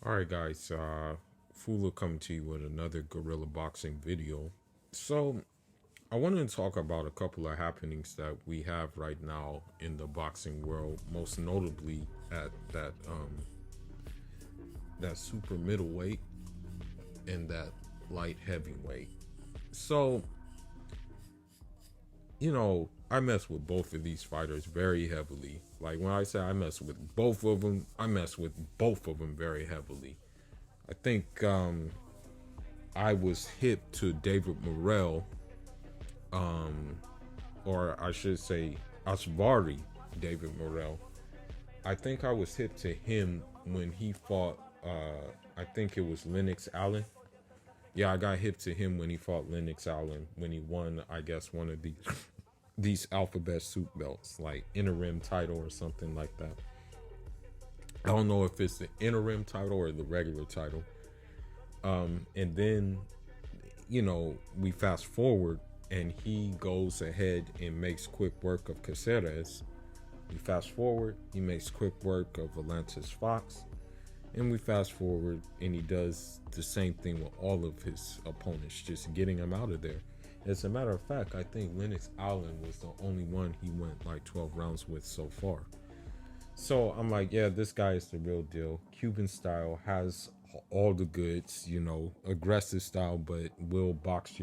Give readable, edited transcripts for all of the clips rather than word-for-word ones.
All right, guys. Fula coming to you with another Guerilla Boxing video. So, I wanted to talk about a couple of happenings that we have right now in the boxing world, most notably at that super middleweight and that light heavyweight. So, I mess with both of these fighters very heavily. Like when I say I mess with both of them, I mess with both of them very heavily. I think I was hip to David Morrell, or I should say Ashvari David Morrell. I think I was hip to him when he fought, I think it was Lennox Allen. Yeah, I got hip to him when he fought Lennox Allen, when he won, I guess, one of these alphabet soup belts, like interim title or something like that. I don't know if it's the interim title or the regular title. And then, we fast forward and he goes ahead and makes quick work of Caceres. We fast forward, he makes quick work of Atlantis Fox. And we fast forward and he does the same thing with all of his opponents, just getting them out of there. As a matter of fact, I think Lennox Allen was the only one he went like 12 rounds with so far. So I'm like, yeah, this guy is the real deal. Cuban style, has all the goods, aggressive style, but will box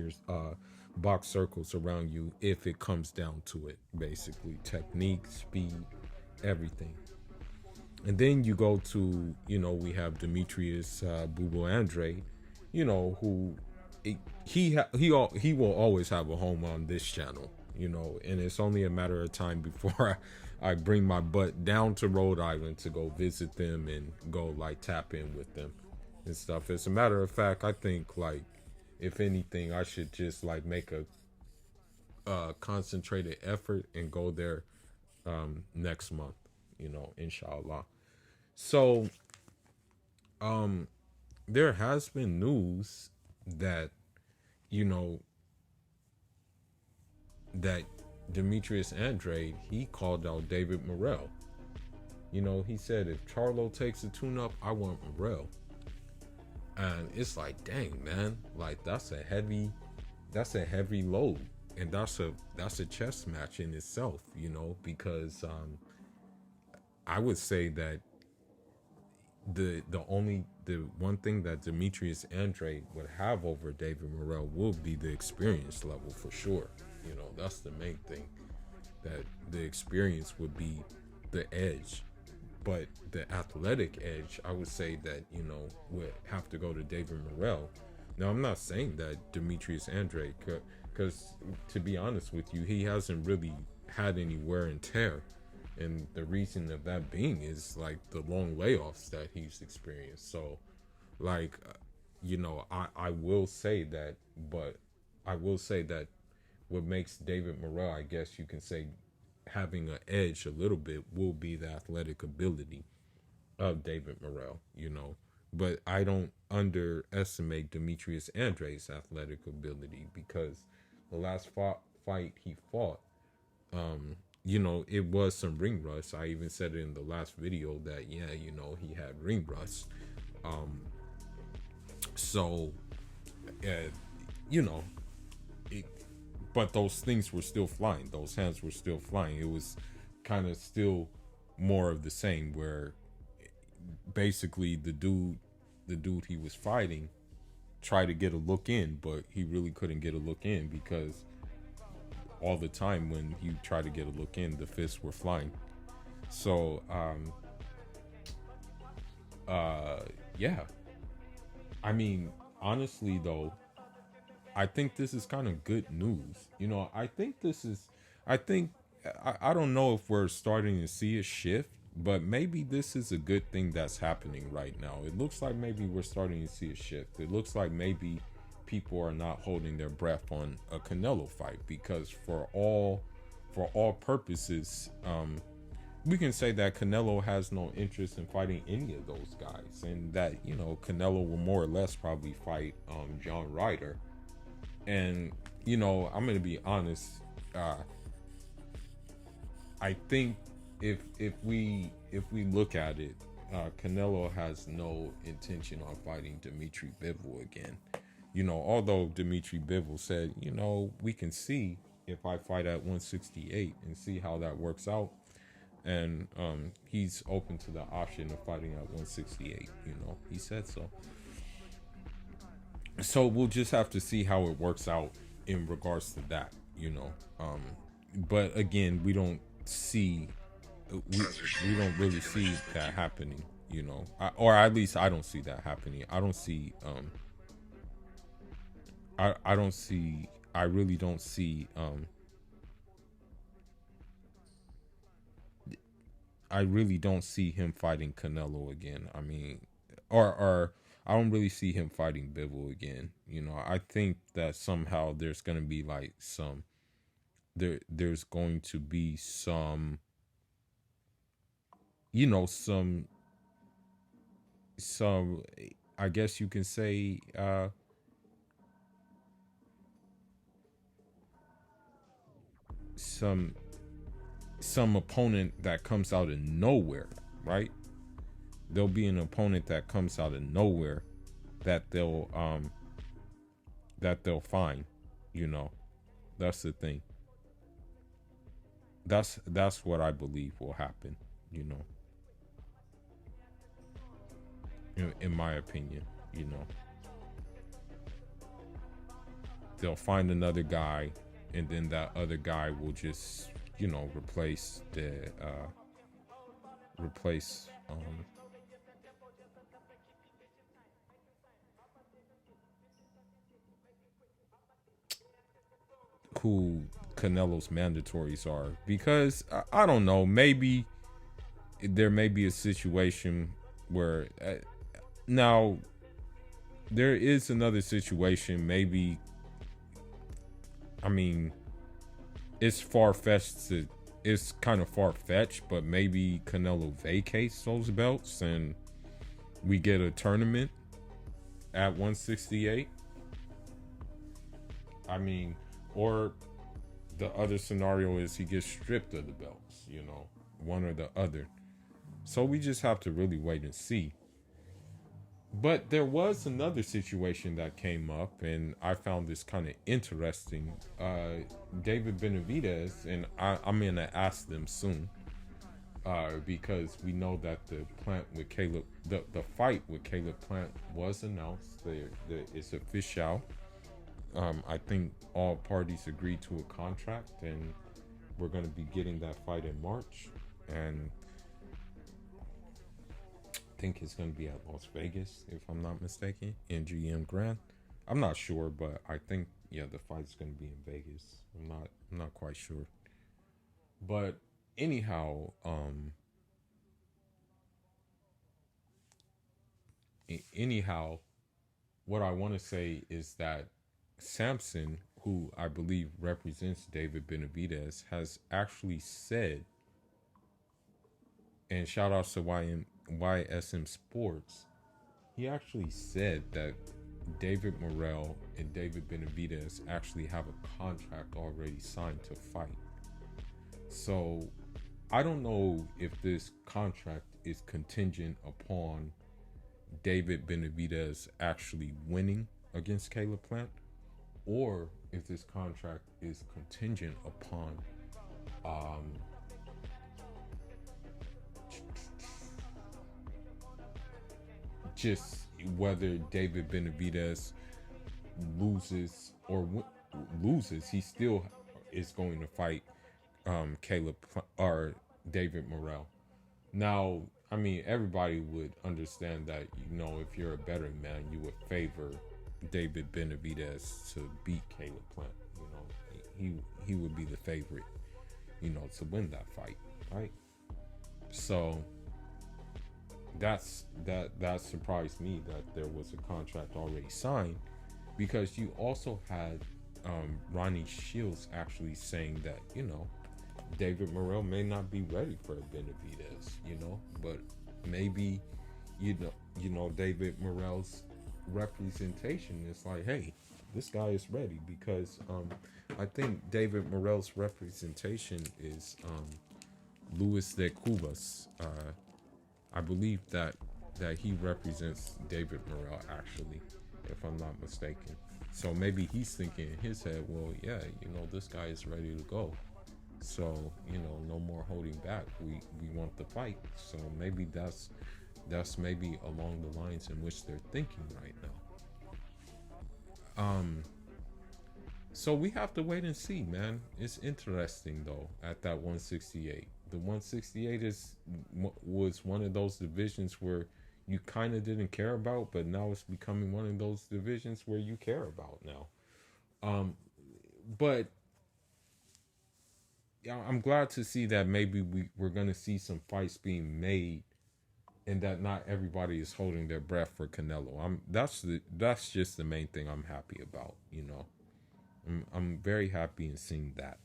circles around you if it comes down to it. Basically, technique, speed, everything. And then you go to, we have Demetrius Bubo Andre, who he will always have a home on this channel, and it's only a matter of time before I bring my butt down to Rhode Island to go visit them and go like tap in with them and stuff. As a matter of fact, I think like if anything, I should just like make a concentrated effort and go there next month, inshallah. So there has been news that you know that Demetrius Andrade, he called out David Morrell. He said if Charlo takes a tune-up, I want Morrell. And it's like, dang man, like that's a heavy load, and that's a chess match in itself, because I would say that the one thing that Demetrius Andrade would have over David Morrell will be the experience level for sure. That's the main thing. That the experience would be the edge, but the athletic edge, I would say that would have to go to David Morrell. Now, I'm not saying that Demetrius Andrade, because to be honest with you, he hasn't really had any wear and tear. And the reason of that being is like the long layoffs that he's experienced. So, like, I will say that, but I will say that what makes David Morrell, I guess you can say, having an edge a little bit will be the athletic ability of David Morrell, But I don't underestimate Demetrius Andrade's athletic ability, because the last fight he fought, it was some ring rust. I even said it in the last video that, yeah, he had ring rust. So, it, but those things were still flying. Those hands were still flying. It was kind of still more of the same, where basically the dude he was fighting tried to get a look in, but he really couldn't get a look in, because all the time when he tried to get a look in, the fists were flying. So yeah, I mean, honestly though, I think this is kind of good news. I don't know if we're starting to see a shift, but maybe this is a good thing that's happening right now. It looks like maybe we're starting to see a shift. It looks like maybe people are not holding their breath on a Canelo fight, because for all purposes, we can say that Canelo has no interest in fighting any of those guys, and that Canelo will more or less probably fight John Ryder. And I'm gonna be honest, I think if we look at it, Canelo has no intention on fighting Dimitri Bivol again. Although Dimitri Bivol said, we can see if I fight at 168 and see how that works out. And he's open to the option of fighting at 168. He said so. So we'll just have to see how it works out in regards to that. But again, we don't really see that happening. Or at least I don't see that happening. I don't see. I don't see. I really don't see. I really don't see him fighting Canelo again. I mean, or I don't really see him fighting Bivol again. I think that somehow there's going to be like there's going to be some, some, I guess you can say, some opponent that comes out of nowhere, right? There'll be an opponent that comes out of nowhere that they'll find. That's the thing. That's what I believe will happen. In my opinion, they'll find another guy, and then that other guy will just replace who Canelo's mandatories are, because I don't know, maybe there may be a situation where now there is another situation, maybe, I mean, it's kind of far-fetched, but maybe Canelo vacates those belts and we get a tournament at 168. I mean, or the other scenario is he gets stripped of the belts, one or the other. So we just have to really wait and see. But there was another situation that came up, and I found this kind of interesting. David Benavidez, and I'm going to ask them soon, because we know that the fight with Caleb Plant was announced. It's official. I think all parties agreed to a contract, and we're going to be getting that fight in March. And think it's going to be at Las Vegas, if I'm not mistaken, in GM Grand. I'm not sure, but I think the fight's going to be in Vegas. I'm not quite sure. But anyhow, what I want to say is that Sampson, who I believe represents David Benavidez, has actually said, and shout out to YSM Sports, he actually said that David Morrell and David Benavidez actually have a contract already signed to fight. So I don't know if this contract is contingent upon David Benavidez actually winning against Caleb Plant, or if this contract is contingent upon just whether David Benavidez loses or loses, he still is going to fight Caleb or David Morrell. Now, I mean, everybody would understand that, if you're a betting man, you would favor David Benavidez to beat Caleb Plant. He would be the favorite, to win that fight, right? So that surprised me that there was a contract already signed, because you also had Ronnie Shields actually saying that David Morrell may not be ready for a Benavidez, but maybe David Morrell's representation is like, hey, this guy is ready, because I think David Morrell's representation is Luis de Cubas. I believe that he represents David Morrell, actually, if I'm not mistaken. So maybe he's thinking in his head, well, yeah, this guy is ready to go. So no more holding back. We want the fight. So maybe that's maybe along the lines in which they're thinking right now. So we have to wait and see, man. It's interesting though at that 168. The 168 was one of those divisions where you kind of didn't care about, but now it's becoming one of those divisions where you care about now. But yeah, I'm glad to see that maybe we're gonna see some fights being made, and that not everybody is holding their breath for Canelo. That's just the main thing I'm happy about. I'm very happy in seeing that.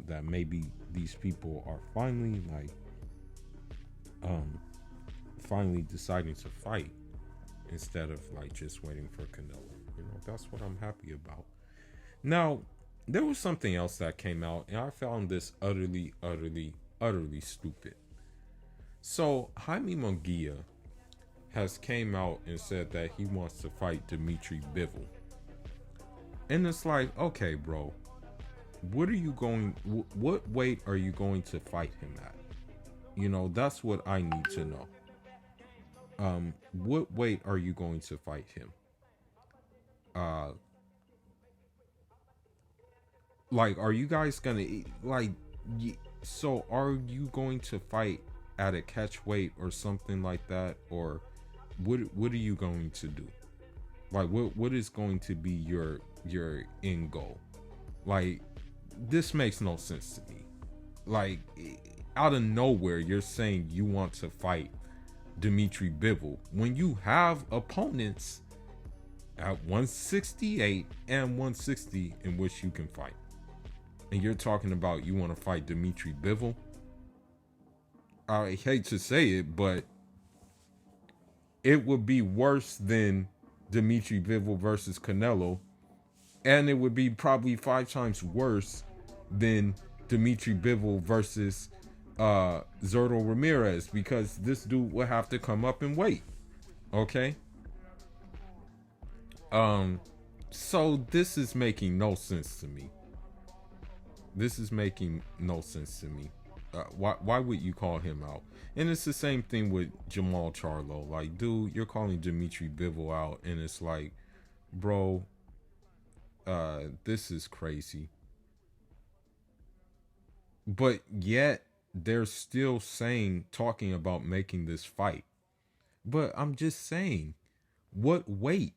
That maybe these people are finally finally deciding to fight instead of just waiting for Canelo. That's what I'm happy about. Now, there was something else that came out, and I found this utterly, utterly, utterly stupid. So Jaime Munguia has came out and said that he wants to fight Dimitri Bivol. And it's like, okay, bro, what weight are you going to fight him at? That's what I need to know. What weight are you going to fight him? Are you guys gonna so are you going to fight at a catch weight or something like that, or what are you going to do? What is going to be your end goal? This makes no sense to me. Out of nowhere, you're saying you want to fight Dimitri Bivol when you have opponents at 168 and 160 in which you can fight. And you're talking about you want to fight Dimitri Bivol? I hate to say it, but it would be worse than Dimitri Bivol versus Canelo, and it would be probably 5 times worse than Dimitri Bivol versus Zurdo Ramirez, because this dude will have to come up and wait. Okay? So this is making no sense to me. Why would you call him out? And it's the same thing with Jamal Charlo. Dude, you're calling Dimitri Bivol out, and it's like, bro, this is crazy. But yet they're still talking about making this fight. But I'm just saying, what weight?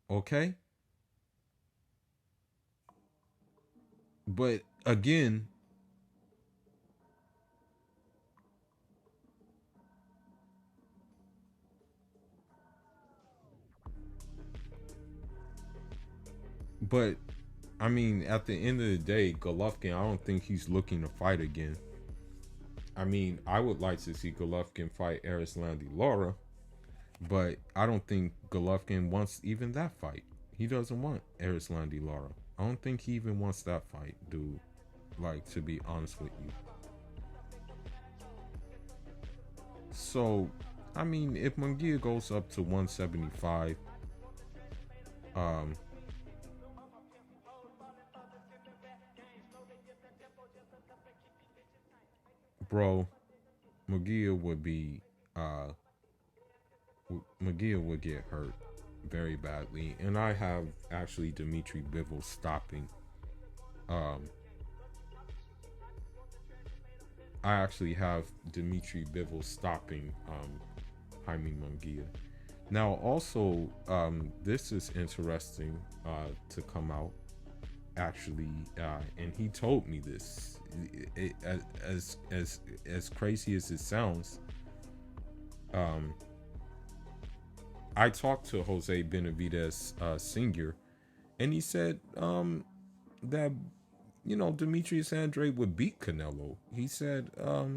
Okay? But again, I mean, at the end of the day, Golovkin, I don't think he's looking to fight again. I mean, I would like to see Golovkin fight Erislandy Lara, but I don't think Golovkin wants even that fight. He doesn't want Erislandy Lara. I don't think he even wants that fight, dude. To be honest with you. So, I mean, if Munguia goes up to 175, bro, Munguia would get hurt very badly, and I have actually Dimitri Bivol stopping. I actually have Dimitri Bivol stopping Jaime Munguia. Now, also, this is interesting to come out, actually, and he told me this. As crazy as it sounds, I talked to Jose Benavidez Sr., and he said that Demetrius Andrade would beat Canelo. He said that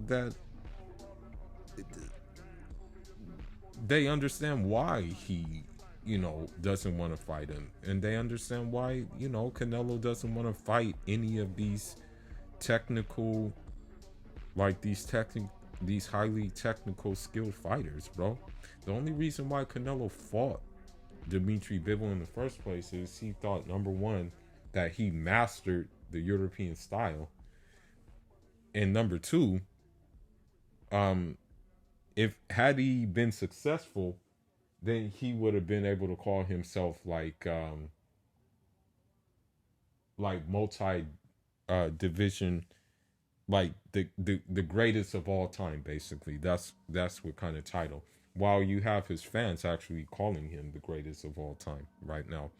that they understand why he doesn't want to fight him, and they understand why Canelo doesn't want to fight any of these technical, like these highly technical skilled fighters, bro. The only reason why Canelo fought Dimitri Bivol in the first place is he thought, number one, that he mastered the European style, and number two, if had he been successful, then he would have been able to call himself like multi division, like the greatest of all time. Basically, that's what kind of title. While you have his fans actually calling him the greatest of all time right now.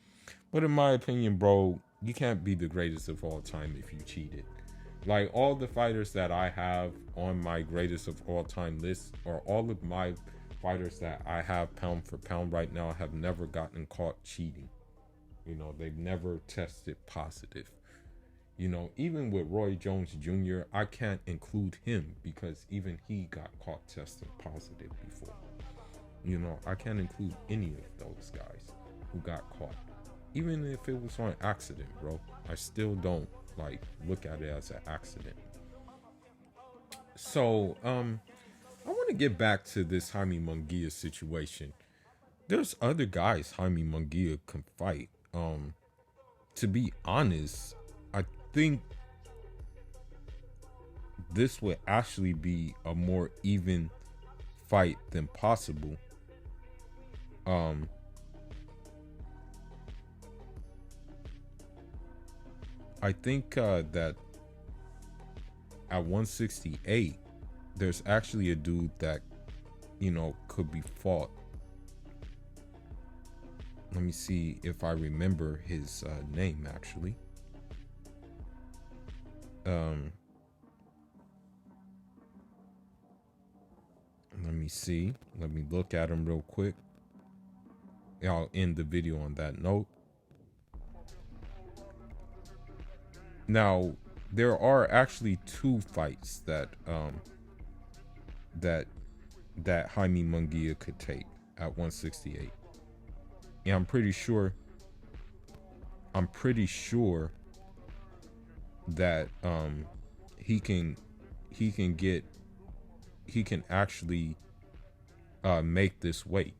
But in my opinion, bro, you can't be the greatest of all time if you cheated. Like, all the fighters that I have on my greatest of all time list, or all of my fighters that I have pound for pound right now, have never gotten caught cheating. You know, they've never tested positive. You know, even with Roy Jones Jr., I can't include him because even he got caught testing positive before. You know, I can't include any of those guys who got caught. Even if it was on accident, bro. I still don't like look at it as an accident. So, I want to get back to this Jaime Munguia situation. There's other guys Jaime Munguia can fight. To be honest, I think this would actually be a more even fight than possible. I think that at 168, there's actually a dude that, you know, could be fought. Let me see if I remember his name, actually. Let me see. Let me look at him real quick. I'll end the video on that note. Now, there are actually two fights that Jaime Munguia could take at 168. And I'm pretty sure that he can actually make this weight.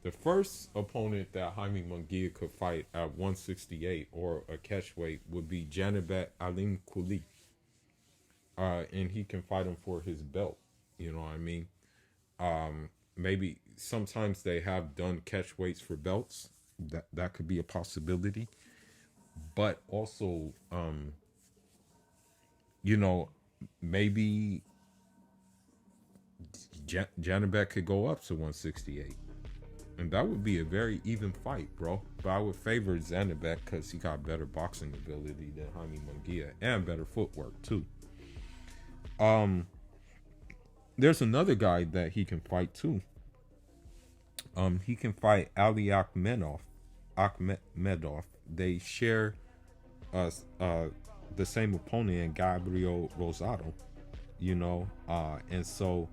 The first opponent that Jaime Munguia could fight at 168 or a catch weight would be Janibek Alim Kuli. And he can fight him for his belt. You know what I mean? Maybe sometimes they have done catch weights for belts. That could be a possibility. But also, you know, maybe Janibek could go up to 168. And that would be a very even fight, bro. But I would favor Janibek because he got better boxing ability than Jaime Munguia and better footwork too. There's another guy that he can fight too. He can fight Ali Akhmedov. They share the same opponent in Gabriel Rosado, you know, and so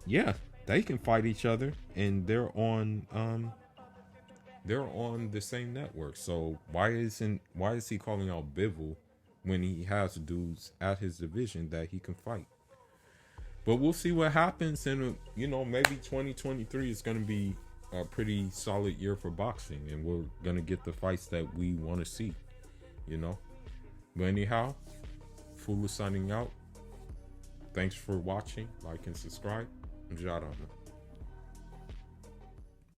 yeah, they can fight each other, and they're on the same network. So why is he calling out Bivol when he has dudes at his division that he can fight? But we'll see what happens, and you know, maybe 2023 is going to be a pretty solid year for boxing, and we're going to get the fights that we want to see, you know. But anyhow, Fulu signing out. Thanks for watching. Like and subscribe. Jarana.